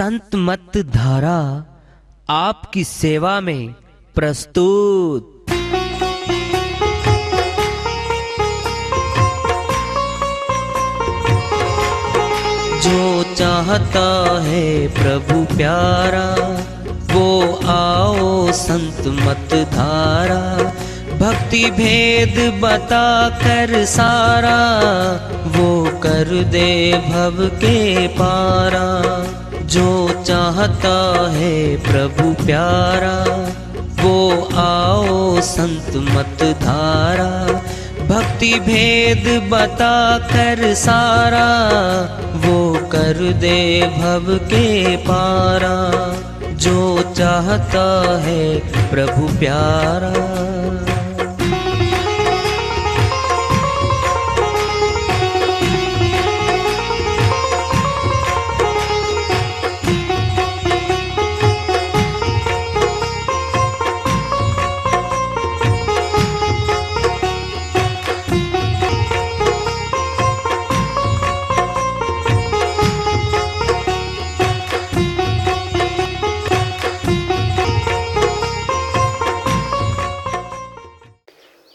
संत मत धारा आपकी सेवा में प्रस्तुत। जो चाहता है प्रभु प्यारा वो आओ संत मत धारा, भक्ति भेद बता कर सारा वो कर दे भव के पारा। जो चाहता है प्रभु प्यारा वो आओ संत मत धारा, भक्ति भेद बता कर सारा वो कर दे भव के पारा। जो चाहता है प्रभु प्यारा।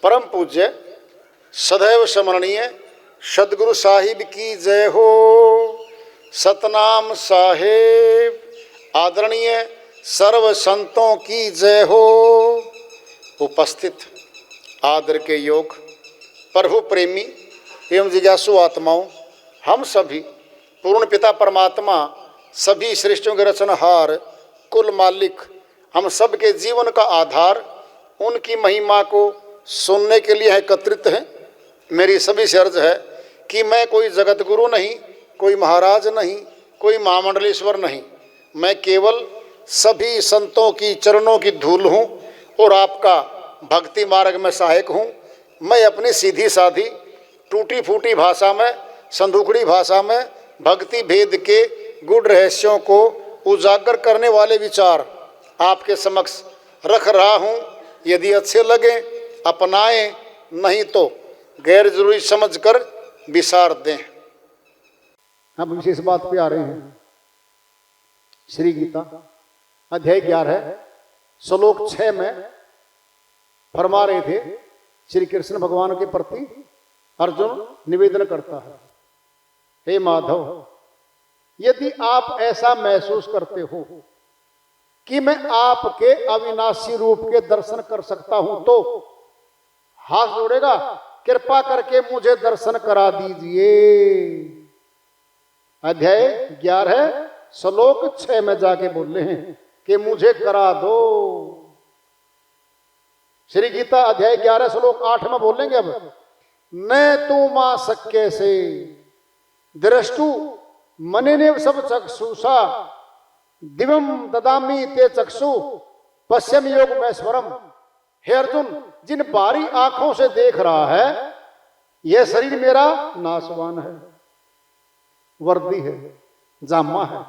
परम पूज्य सदैव स्मरणीय सदगुरु साहिब की जय हो। सतनाम साहेब आदरणीय सर्व संतों की जय हो। उपस्थित आदर के योग प्रभु प्रेमी एवं जिज्ञासु आत्माओं, हम सभी पूर्ण पिता परमात्मा सभी सृष्टियों के रचनहार कुल मालिक हम सब के जीवन का आधार उनकी महिमा को सुनने के लिए एकत्रित हैं। मेरी सभी से अर्ज है कि मैं कोई जगत गुरु नहीं, कोई महाराज नहीं, कोई महामंडलेश्वर नहीं, मैं केवल सभी संतों की चरणों की धूल हूँ और आपका भक्ति मार्ग में सहायक हूँ। मैं अपनी सीधी साधी टूटी फूटी भाषा में, संदूकड़ी भाषा में भक्ति भेद के गुड़ रहस्यों को उजागर करने वाले विचार आपके समक्ष रख रहा हूँ। यदि अच्छे लगे अपनाएं, नहीं तो गैर जरूरी समझकर विसार दें। हम विशेष बात पे आ रहे हैं। श्री गीता अध्याय 11 श्लोक 6 में फरमा रहे थे, श्री कृष्ण भगवान के प्रति अर्जुन निवेदन करता है, हे माधव, यदि आप ऐसा महसूस करते हो कि मैं आपके अविनाशी रूप के दर्शन कर सकता हूं तो हाथ जोड़ेगा, कृपा करके मुझे दर्शन करा दीजिए। अध्याय 11 श्लोक 6 में जाके बोले हैं कि मुझे करा दो। श्री गीता अध्याय 11 श्लोक 8 में बोलेंगे, अब न तू मां शक्य से दृष्टु मनिनेव सब चक्षुषा दिवम ददामी ते चक्षु पश्चिम योग में स्वरम। हे अर्जुन, जिन बारी आंखों से देख रहा है यह शरीर मेरा नाशवान है, वर्दी है, जामा है,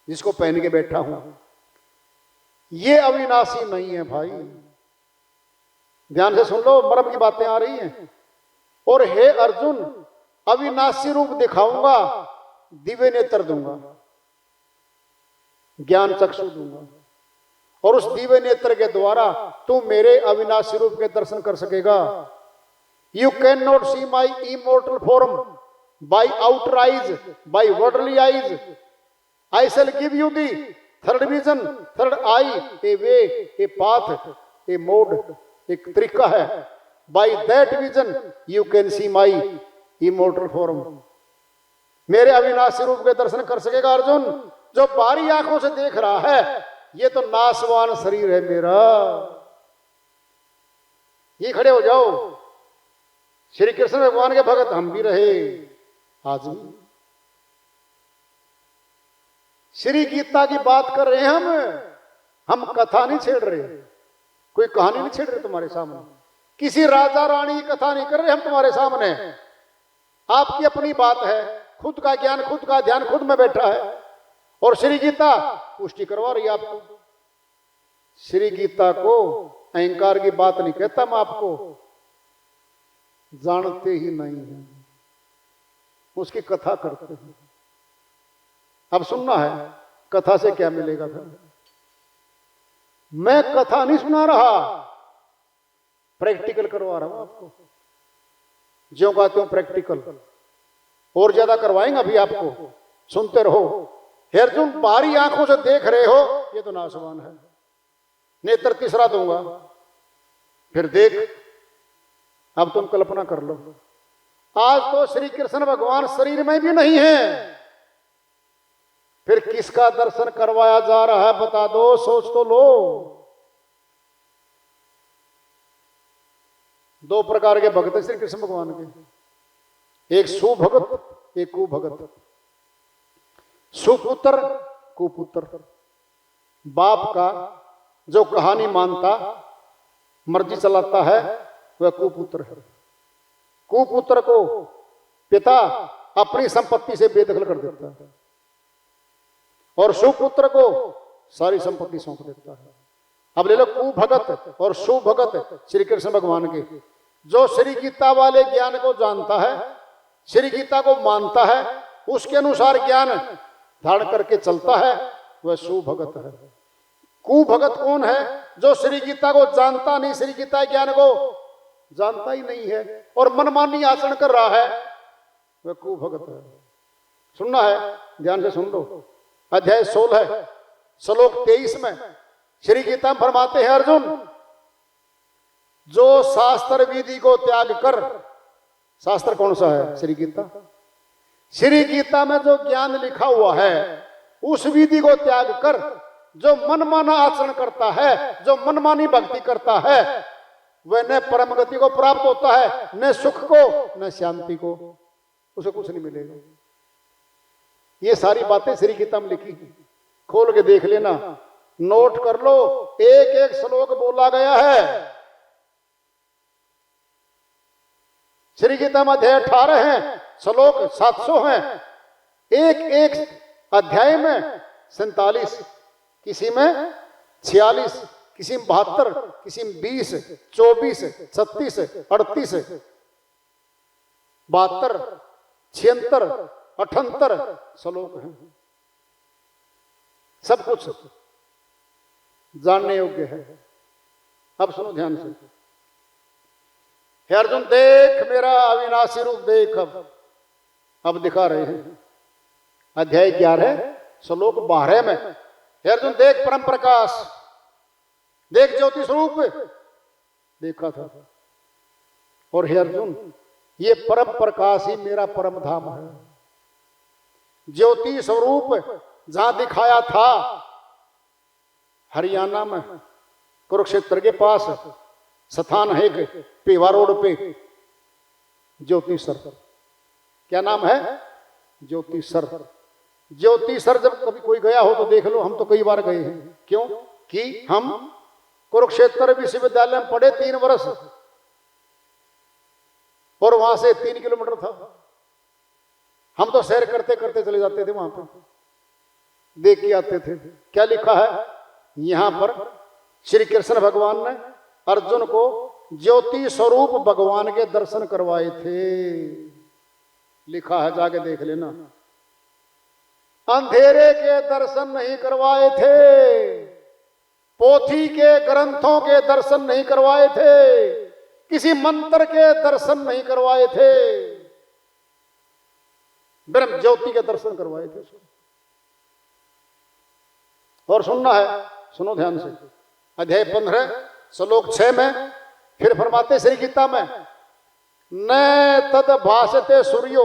जिसको पहन के बैठा हूं, ये अविनाशी नहीं है। भाई ध्यान से सुन लो, मरम की बातें आ रही हैं। और हे अर्जुन, अविनाशी रूप दिखाऊंगा, दिव्य नेत्र दूंगा, ज्ञान चक्षु दूंगा, और उस दिव्य नेत्र के द्वारा तू मेरे अविनाशी रूप के दर्शन कर सकेगा। You can not see my immortal form by outer eyes, by worldly eyes. I shall give you the third vision, third eye, a way, a path, a mode, एक तरीका है। By that vision you can see my immortal form. मेरे अविनाशी रूप के दर्शन कर सकेगा अर्जुन, जो बारी आंखों से देख रहा है ये तो नाशवान शरीर है मेरा। ये खड़े हो जाओ। श्री कृष्ण भगवान के भगत हम भी रहे, आज भी। श्री गीता की बात कर रहे हैं हम कथा नहीं छेड़ रहे, कोई कहानी नहीं छेड़ रहे तुम्हारे सामने, किसी राजा रानी की कथा नहीं कर रहे हम तुम्हारे सामने। आपकी अपनी बात है, खुद का ज्ञान, खुद का ध्यान खुद में बैठा है, और श्री गीता पुष्टि करवा रही है आपको। श्री गीता को अहंकार की बात नहीं कहता मैं आपको, जानते ही नहीं है, उसकी कथा करते हैं। अब सुनना है, कथा से क्या मिलेगा फिर? मैं कथा नहीं सुना रहा, प्रैक्टिकल करवा रहा हूं आपको। ज्यों का त्यों प्रैक्टिकल, और ज्यादा करवाएंगे अभी आपको, सुनते रहो। हे अर्जुन, बाहरी आंखों से देख रहे हो, ये तो नाशवान है। नेत्र तीसरा दूंगा, फिर देख। अब तुम कल्पना कर लो, आज तो श्री कृष्ण भगवान शरीर में भी नहीं है, फिर किसका दर्शन करवाया जा रहा है बता दो, सोच तो लो। दो प्रकार के भक्त है श्री कृष्ण भगवान के, एक सुभगत, एक कुभगत। सुपुत्र कुपुत्र, बाप का जो कहानी मानता, मर्जी चलाता है, वह कुपुत्र है। कुपुत्र को पिता अपनी संपत्ति से बेदखल कर देता है और सुपुत्र को सारी संपत्ति सौंप देता है। अब ले लो कुभगत और सुभगत श्री कृष्ण भगवान के। जो श्री गीता वाले ज्ञान को जानता है, श्री गीता को मानता है, उसके अनुसार ज्ञान धारण करके चलता है, वह सुभगत है। कुभगत कौन है? जो श्री गीता को जानता नहीं, श्री गीता ज्ञान को जानता ही नहीं है और मनमानी आचरण कर रहा है, वह कुभगत है। सुनना है, ध्यान से सुन लो। अध्याय 16 श्लोक 23 में श्री गीता फरमाते हैं, अर्जुन, जो शास्त्र विधि को त्याग कर, शास्त्र कौन सा है? श्री गीता। श्री गीता में जो ज्ञान लिखा हुआ है, उस विधि को त्याग कर जो मनमाना आचरण करता है, जो मनमानी भक्ति करता है, वह न परम गति को प्राप्त होता है, न सुख को, न शांति को, उसे कुछ नहीं मिलेगा। ये सारी बातें श्री गीता में लिखी, खोल के देख लेना, नोट कर लो, एक एक श्लोक बोला गया है। श्री गीता में अध्याय 18 है, श्लोक 700 हैं, एक एक अध्याय में 47, किसी में 46, किसी में 72, किसी में 20, 24, 36, 38, 72, 76, 78 श्लोक हैं। सब कुछ जानने योग्य है। अब सुनो ध्यान से। हे अर्जुन, देख मेरा अविनाशी रूप देख। अब दिखा रहे हैं अध्याय 11 श्लोक 12 में। हे अर्जुन, देख परम प्रकाश, देख ज्योति स्वरूप। देखा था। और हे अर्जुन, ये परम प्रकाश ही मेरा परम धाम है। ज्योति स्वरूप जहां दिखाया था, हरियाणा में कुरुक्षेत्र के पास स्थान है, पेवा रोड पे, ज्योतिसर। क्या नाम है? ज्योतिसर। ज्योतिसर जब कभी कोई गया हो तो देख लो, हम तो कई बार गए हैं। क्यों? कि हम कुरुक्षेत्र विश्वविद्यालय में पढ़े 3 वर्ष, और वहां से 3 किलोमीटर था। हम तो सैर करते करते चले जाते थे, वहां पर देख के आते थे। क्या लिखा है यहां पर? श्री कृष्ण भगवान ने अर्जुन को ज्योति स्वरूप भगवान के दर्शन करवाए थे। लिखा है, जाके देख लेना। अंधेरे के दर्शन नहीं करवाए थे, पोथी के ग्रंथों के दर्शन नहीं करवाए थे, किसी मंत्र के दर्शन नहीं करवाए थे, ब्रह्म ज्योति के दर्शन करवाए थे। और सुनना है, सुनो ध्यान से। अध्याय 15 श्लोक 6 में फिर फरमाते श्री गीता में, न तद भाषते सूर्यो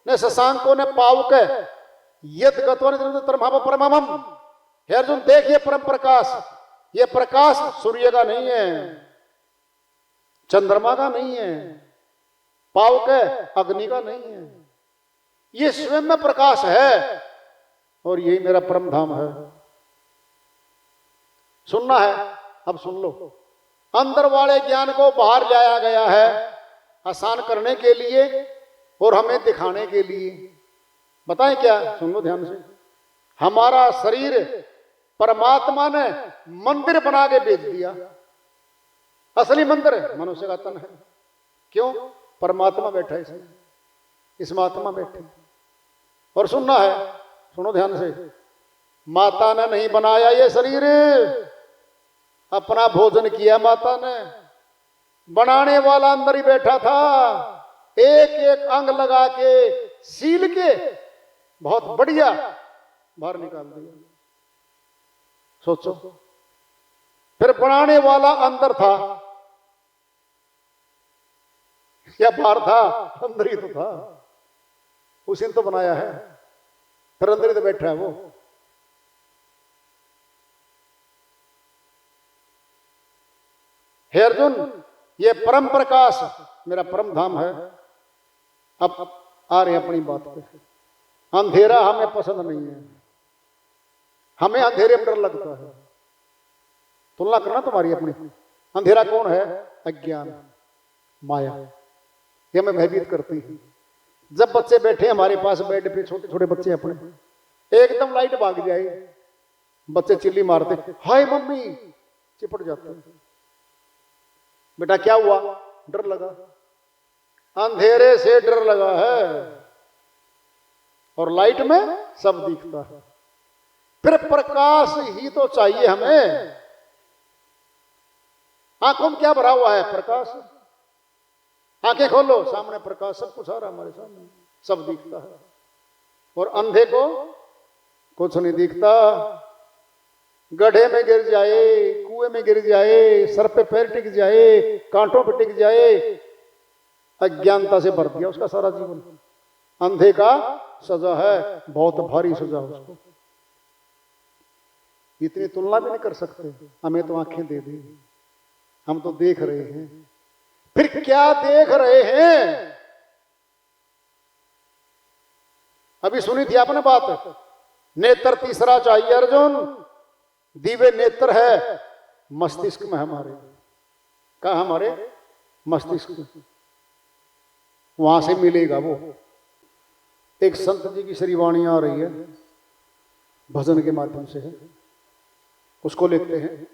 न शशांको न पावक यद गत्वा परमम। हे अर्जुन, देखिए परम प्रकाश, ये प्रकाश सूर्य का नहीं है, चंद्रमा का नहीं है, पावक अग्नि का नहीं है, ये स्वयं में प्रकाश है और यही मेरा परम धाम है। सुनना है, अब सुन लो। अंदर वाले ज्ञान को बाहर लाया गया है आसान करने के लिए और हमें दिखाने के लिए। बताएं क्या? सुन लो ध्यान से। हमारा शरीर परमात्मा ने मंदिर बना के बेच दिया। असली मंदिर मनुष्य का तन है। क्यों? परमात्मा बैठा है इसमें, इसमें आत्मा बैठी। और सुनना है, सुनो ध्यान से। माता ने नहीं बनाया ये शरीर, अपना भोजन किया माता ने। बनाने वाला अंदर ही बैठा था, एक एक अंग लगा के सील के बहुत बढ़िया बाहर निकाल दिया। सोचो, फिर बनाने वाला अंदर था या बाहर था? अंदर ही तो था, उसी ने तो बनाया है, फिर अंदर ही तो बैठा है वो। हे अर्जुन, ये परम प्रकाश मेरा परम धाम है। अब आ रहे हैं अपनी बात पे। अंधेरा हमें पसंद नहीं है, हमें अंधेरे में डर लगता है। तुलना करना तुम्हारी अपनी। अंधेरा कौन है? अज्ञान, माया, ये हमें भयभीत करती है। जब बच्चे बैठे हमारे पास बेड पे, छोटे छोटे बच्चे अपने, एकदम लाइट भाग जाए, बच्चे चिल्ली मारते, हाय मम्मी, चिपट जाते हैं। बेटा क्या हुआ? डर लगा। अंधेरे से डर लगा है, और लाइट में सब दिखता है। फिर प्रकाश ही तो चाहिए हमें। आंखों में क्या भरा हुआ है? प्रकाश। आंखें खोलो, सामने प्रकाश, सब कुछ आ रहा है हमारे सामने, सब दिखता है। और अंधे को कुछ नहीं दिखता। गड्ढे में गिर जाए, कुएं में गिर जाए, सर पे पैर टिक जाए, कांटों पे टिक जाए, अज्ञानता से भर दिया उसका सारा जीवन। अंधे का सजा है, बहुत भारी सजा उसको। इतनी तुलना भी नहीं कर सकते। हमें तो आंखें दे दी, हम तो देख रहे हैं। फिर क्या देख रहे हैं? अभी सुनी थी आपने बात, नेत्र तीसरा चाहिए अर्जुन। दिव्य नेत्र है मस्तिष्क में हमारे। कहा? हमारे मस्तिष्क में, वहां से मिलेगा वो। एक संत जी की श्रीवाणी आ रही है, भजन के माध्यम से है, उसको लेते हैं।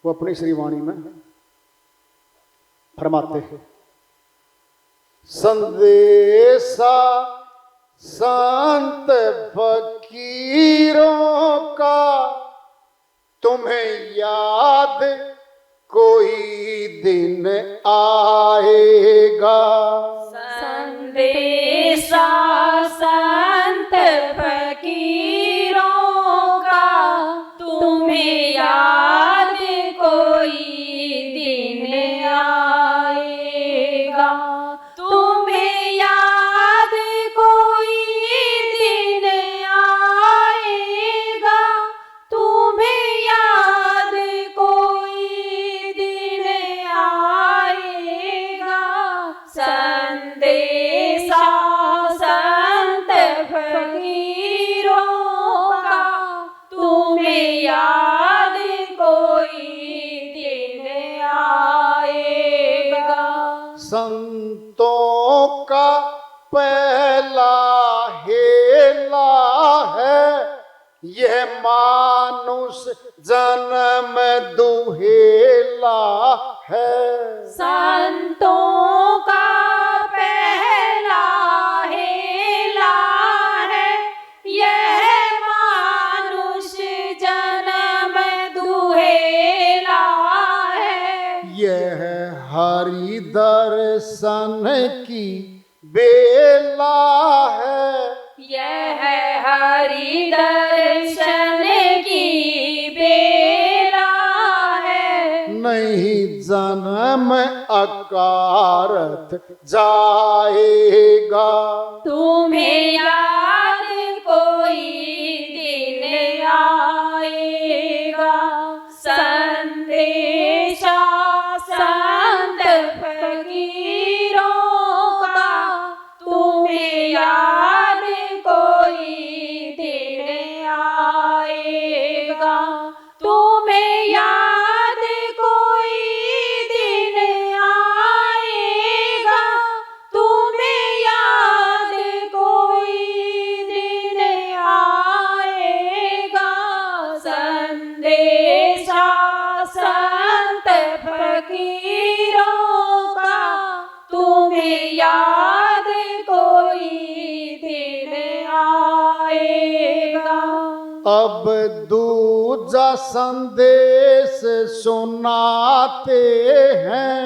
वो अपनी श्रीवाणी में फरमाते हैं, संदेशा संत फकीरों का तुम्हें याद कोई दिन आएगा। संदेशा संत फकीरों का तुम्हें याद कोई दिन आएगा। तुम्हें याद कोई दिन आएगा। तुम्हें याद कोई दिन आएगा। संदेशा संत फकीरों का तुम्हें याद कोई दिन आएगा। संतों का पहला हेला है, यह मानुष जन्म दुहेला है। संतों का पहला हेला है, यह मानुष जन्म दुहेला है। यह हरि दर्शन की बेला है। यह हरि दर्शन की बेला है। नहीं जन्म अकारथ जाएगा। तुम्हें याद कोई दिन आएगा। संदेशा संत फकीरों का तुम्हें याद कोई दिन आएगा। तुम्हें याद कोई दिन आएगा। तुम्हें याद कोई अब दूजा संदेश सुनाते हैं,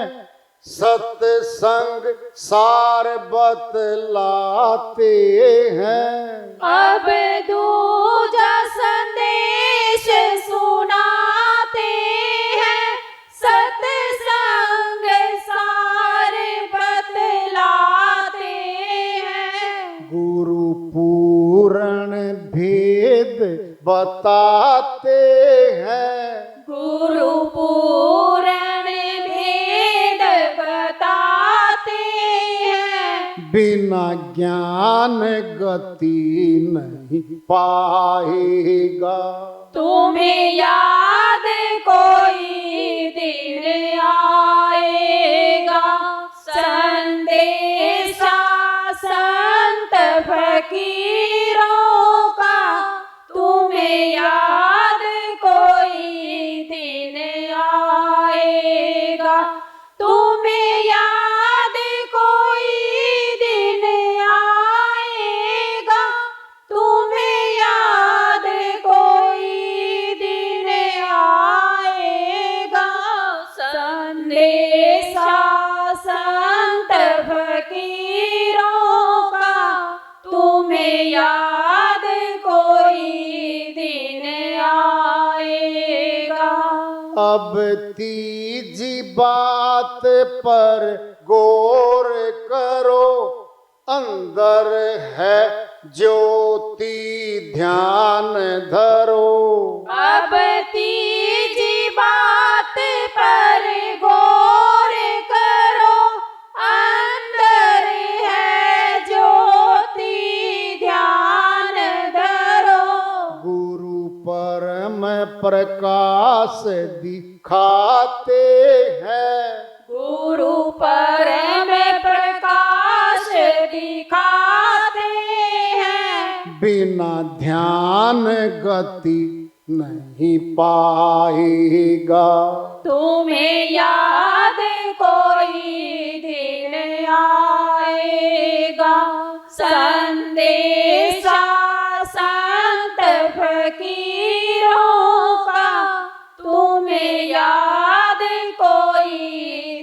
सत्संग सार बतलाते हैं। अब दूजा संदेश सुनाते हैं, सत्संग सार बतलाते हैं। गुरु पूर्ण भेद बताते हैं, गुरु पूर्ण भेद बताते हैं। बिना ज्ञान गति नहीं पाएगा। तुम्हें याद कोई दिन आएगा, संदेशा संत फकीरों का। तुम्हें याद कोई दिन आएगा, तुम्हें याद कोई दिन आएगा, तुम्हें याद कोई दिन आएगा। संदेशा संत फकीरों का, तुम्हें याद कोई दिन आएगा। अब तीजी बात पर गौर करो, अंदर है ज्योति ध्यान धरो। अब तीजी बात पर गौर करो, अंदर है ज्योति ध्यान धरो। गुरु परम प्रकाश दिखाते हैं, गुरु परम प्रकाश दिखाते हैं। बिना ध्यान गति नहीं पाएगा। तुम्हें याद कोई दिन आएगा, संदेशा संत फकीरों का। तुम्हें याद कोई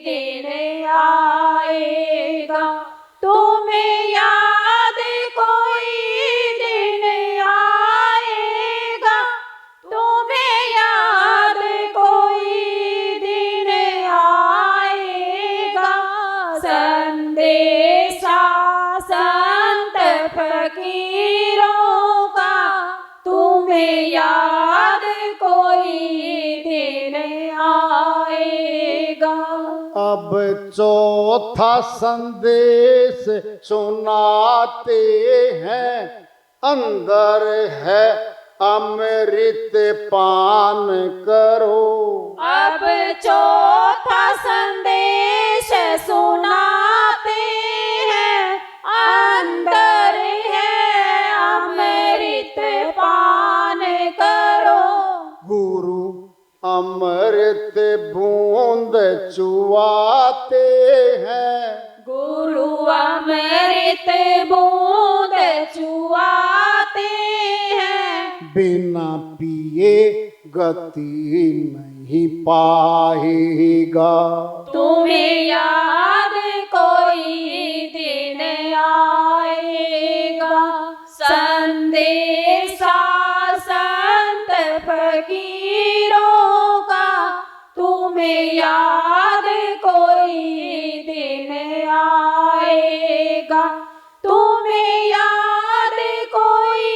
दिन आएगा, तुम्हें याद कोई दिन आएगा, तुम्हें याद कोई दिन आएगा। संदेशा संत फकीरों का, तुम्हें याद कोई दिन आएगा। अब चौथा संदेश सुनाते हैं, अंदर है अमृत पान करो। अब चौथा संदेश सुनाते हैं, अंदर है अमृत पान करो। गुरु अमृत बूंद चुआते हैं, गुरु अमृत बूंद चुआते हैं। बिना पिए गति नहीं पाएगा। तुम्हें याद कोई दिन आएगा, संदेशा संत फकीरों का। तुम्हें याद कोई दिन आएगा, तुम्हें याद कोई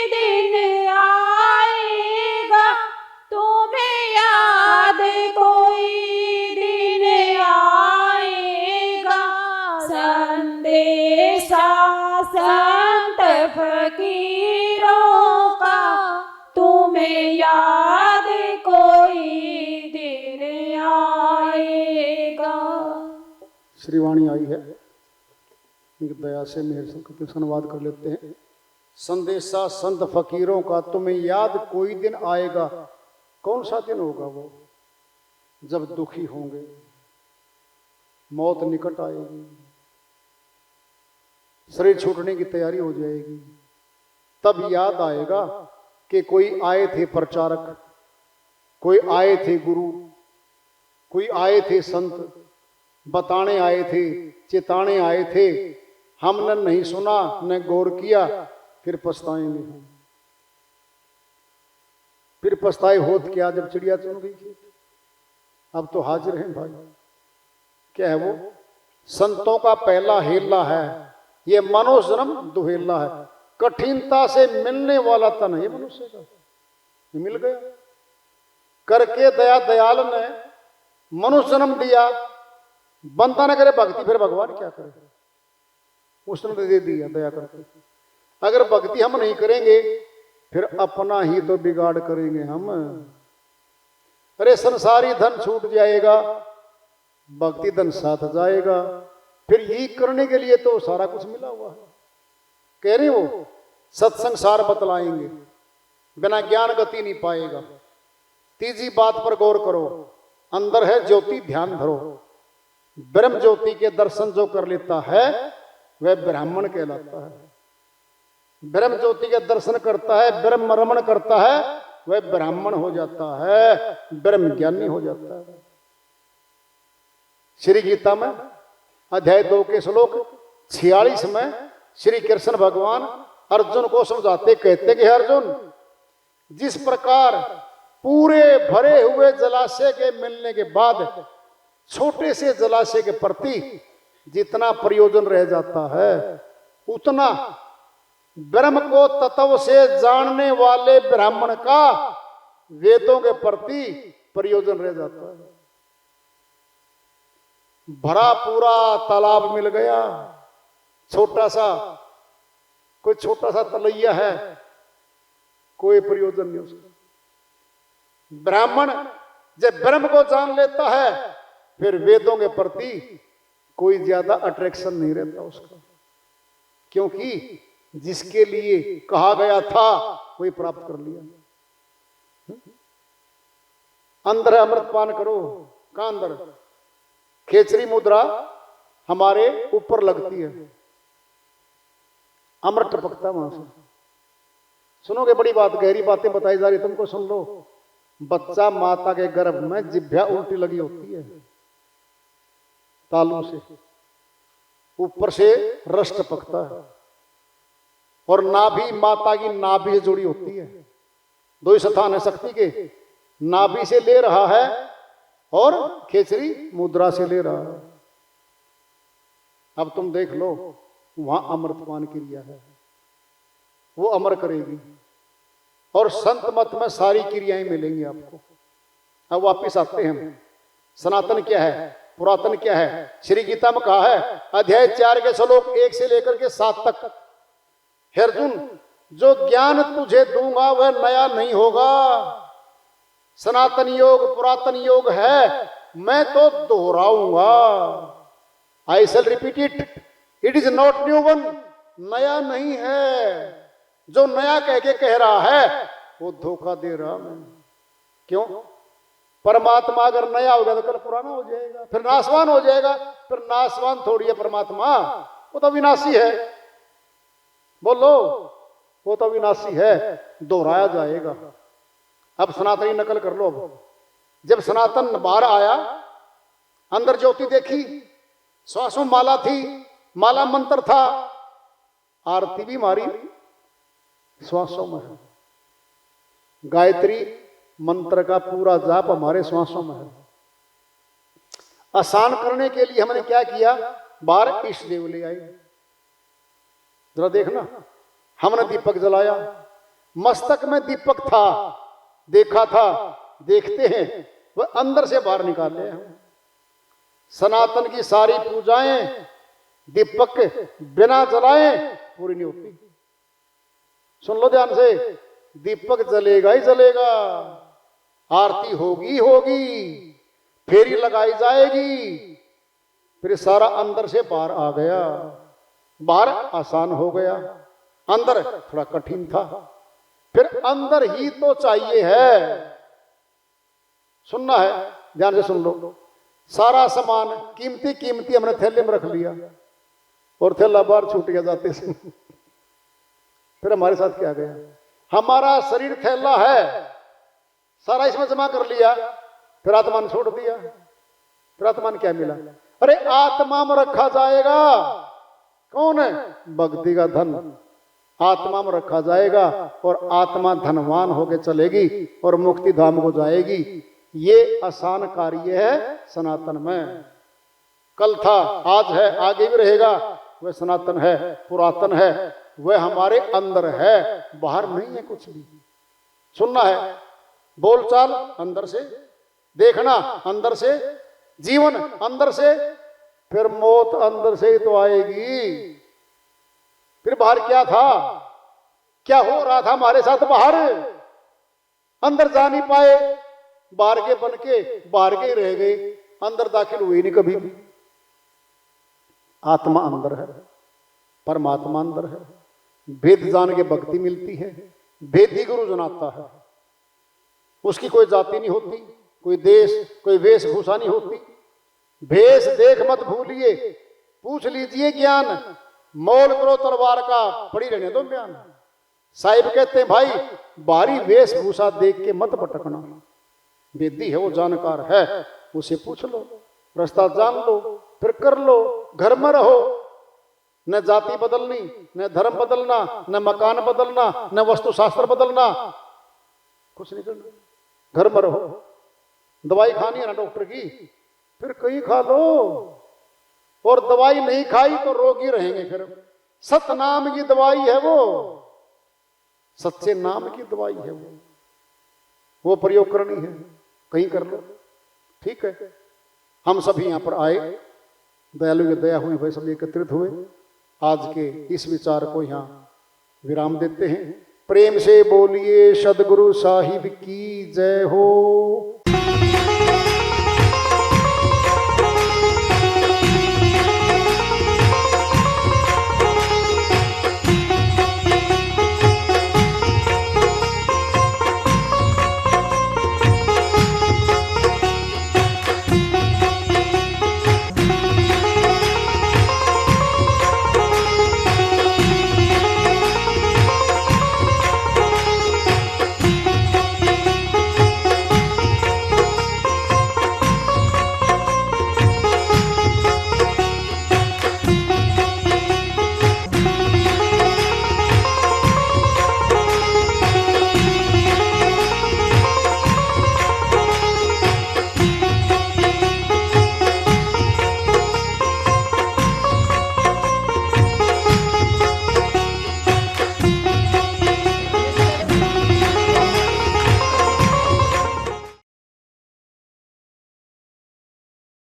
दिन आएगा, तुम्हें याद कोई दिन आएगा। संदेशा संत फकीरों का, तुम्हें याद कोई दिन आएगा। श्रीवाणी आई है, इनकी दया से मेहर से कुछ अनुवाद कर लेते हैं। संदेशा संत फकीरों का, तुम्हें याद कोई दिन आएगा। कौन सा दिन होगा वो? जब दुखी होंगे, मौत निकट आएगी, शरीर छूटने की तैयारी हो जाएगी, तब याद आएगा कि कोई आए थे प्रचारक, कोई आए थे गुरु, कोई आए थे संत, बताने आए थे, चेताने आए थे, हमने नहीं सुना न गौर किया, फिर पछताएंगे हम। फिर पछताए होत क्या जब चिड़िया चुन गई थी। अब तो हाजिर हैं भाई। क्या है वो? संतों का पहला हेला है, ये मनोजन्म दुहेला है। कठिनता से मिलने वाला तन है मनुष्य का, ये मिल गया। करके दया दयाल ने मनुष्य जन्म दिया, बंदा न करे भक्ति, फिर भगवान क्या करे? उसने दे दिया दया करके। अगर भक्ति हम नहीं करेंगे फिर अपना ही तो बिगाड़ करेंगे हम। अरे संसारी धन छूट जाएगा, भक्ति धन साथ जाएगा। फिर यही करने के लिए तो सारा कुछ मिला हुआ है। कह रहे वो सत्संग सार बतलाएंगे, बिना ज्ञान गति नहीं पाएगा। तीसरी बात पर गौर करो, अंदर है ज्योति, ध्यान धरो। ब्रह्म ज्योति के दर्शन जो कर लेता है वह ब्राह्मण कहलाता है। ब्रह्म ज्योति के दर्शन करता है, ब्रह्म रमण करता है, वह ब्राह्मण हो जाता है, ब्रह्म ज्ञानी हो जाता है। श्री गीता में अध्याय 2 के श्लोक 46 में श्री कृष्ण भगवान अर्जुन को समझाते कहते कि अर्जुन, जिस प्रकार पूरे भरे हुए जलाशय के मिलने के बाद छोटे से जलाशय के प्रति जितना प्रयोजन रह जाता है, उतना ब्रह्म को तत्व से जानने वाले ब्राह्मण का वेदों के प्रति प्रयोजन रह जाता है। भरा पूरा तालाब मिल गया, छोटा सा कोई छोटा सा तलैया है, कोई प्रयोजन नहीं उसका। ब्राह्मण जब ब्रह्म को जान लेता है फिर वेदों के प्रति कोई ज्यादा अट्रैक्शन नहीं रहता उसका, क्योंकि जिसके लिए कहा गया था वही प्राप्त कर लिया। अंदर अमृत पान करो। कहां अंदर? खेचरी मुद्रा हमारे ऊपर लगती है, अमृत टपकता वहां से। सुनोगे, बड़ी बात, गहरी बातें बताई जा रही, तुमको सुन लो। बच्चा माता के गर्भ में जिभ्या उल्टी लगी होती है, तालू से ऊपर से रस टपकता है, और नाभि माता की नाभि से जुड़ी होती है। दो ही स्थान है शक्ति के, नाभि से ले रहा है और खेचरी मुद्रा से ले रहा है। अब तुम देख लो, वहां अमृतपान क्रिया है, वो अमर करेगी। और संत मत में सारी क्रियाएं मिलेंगी आपको। अब वापिस आते हैं हम, सनातन क्या है, पुरातन क्या है। श्री गीता में कहा है अध्याय 4 के श्लोक 1 से लेकर के 7 तक, हे अर्जुन, जो ज्ञान तुझे दूंगा वह नया नहीं होगा। सनातन योग पुरातन योग है, मैं तो दोहराऊंगा। I shall repeat it, it is not new one. नया नहीं है। जो नया कह के कह रहा है वो धोखा दे रहा मैं। क्यों? परमात्मा अगर नया होगा तो कल पुराना हो जाएगा, फिर नाशवान हो जाएगा। फिर नाशवान थोड़ी है परमात्मा, वो तो विनाशी है। बोलो, वो तो विनाशी है, दोहराया जाएगा। अब सनातनी नकल कर लो। अब जब सनातन बाहर आया, अंदर ज्योति देखी, श्वासों माला थी, माला मंत्र था, आरती भी मारी श्वासों में है। गायत्री मंत्र का पूरा जाप हमारे श्वासों में है। आसान करने के लिए हमने क्या किया, बाहर इष्ट देव ले आए। जरा देखना, हमने दीपक जलाया, मस्तक में दीपक था, देखा था, देखते हैं, वह अंदर से बाहर निकाले हम। सनातन की सारी पूजाएं दीपक बिना जलाए पूरी नहीं होती। सुन लो ध्यान से, दीपक जलेगा ही जलेगा, आरती होगी होगी, फेरी लगाई जाएगी, फिर सारा अंदर से बाहर आ गया। बाहर आसान हो गया, अंदर थोड़ा कठिन था। फिर अंदर ही तो चाहिए है। सुनना है, ध्यान से सुन लो। सारा सामान कीमती कीमती हमने थैले में रख लिया और थैला बाहर छूट गया जाते से। फिर हमारे साथ क्या गया, हमारा शरीर थैला है, सारा इसमें जमा कर लिया, फिर आत्मा ने छोड़ दिया, फिर आत्मा ने क्या मिला? अरे आत्मा में रखा जाएगा। कौन है? भक्ति का धन आत्मा में रखा जाएगा और आत्मा धनवान होके चलेगी और मुक्ति धाम को जाएगी। ये आसान कार्य है सनातन में। कल था, आज है, आगे भी रहेगा। वह सनातन है, पुरातन है, वह हमारे अंदर है, बाहर नहीं है कुछ भी। सुनना है, बोलचाल अंदर से, देखना अंदर से, जीवन अंदर से, फिर मौत अंदर से ही तो आएगी। फिर बाहर क्या था, क्या हो रहा था हमारे साथ बाहर? अंदर जा नहीं पाए, बाहर के बन के बाहर के ही रह गए, अंदर दाखिल हुई नहीं कभी भी। आत्मा अंदर है, परमात्मा अंदर है। भेद जान के भक्ति मिलती है, भेद ही गुरु जनाता है। उसकी कोई जाति नहीं होती, कोई देश, कोई वेशभूषा नहीं होती। भेष देख मत भूलिए, पूछ लीजिए ज्ञान, मोल करो तलवार का, पड़ी रहने दो बयान। साहिब कहते हैं भाई बाहरी वेशभूषा देख के मत भटकना। वेदी है, वो जानकार है, उसे पूछ लो, रास्ता जान लो, फिर कर लो। घर में रहो, न जाति बदलनी, न धर्म बदलना, न मकान बदलना, न वस्तु शास्त्र बदलना, कुछ नहीं करना। घर में रहो। दवाई खानी है ना डॉक्टर की, फिर कहीं खा लो। और दवाई नहीं खाई तो रोगी रहेंगे। फिर सत नाम की दवाई है वो, सच्चे नाम की दवाई है वो प्रयोग करनी है। कहीं कर लो, ठीक है। हम सभी यहाँ पर आए, दयालु की दया हुई, भाई सभी एकत्रित हुए। आज के इस विचार को यहाँ विराम देते हैं। प्रेम से बोलिए सदगुरु साहिब की जय हो।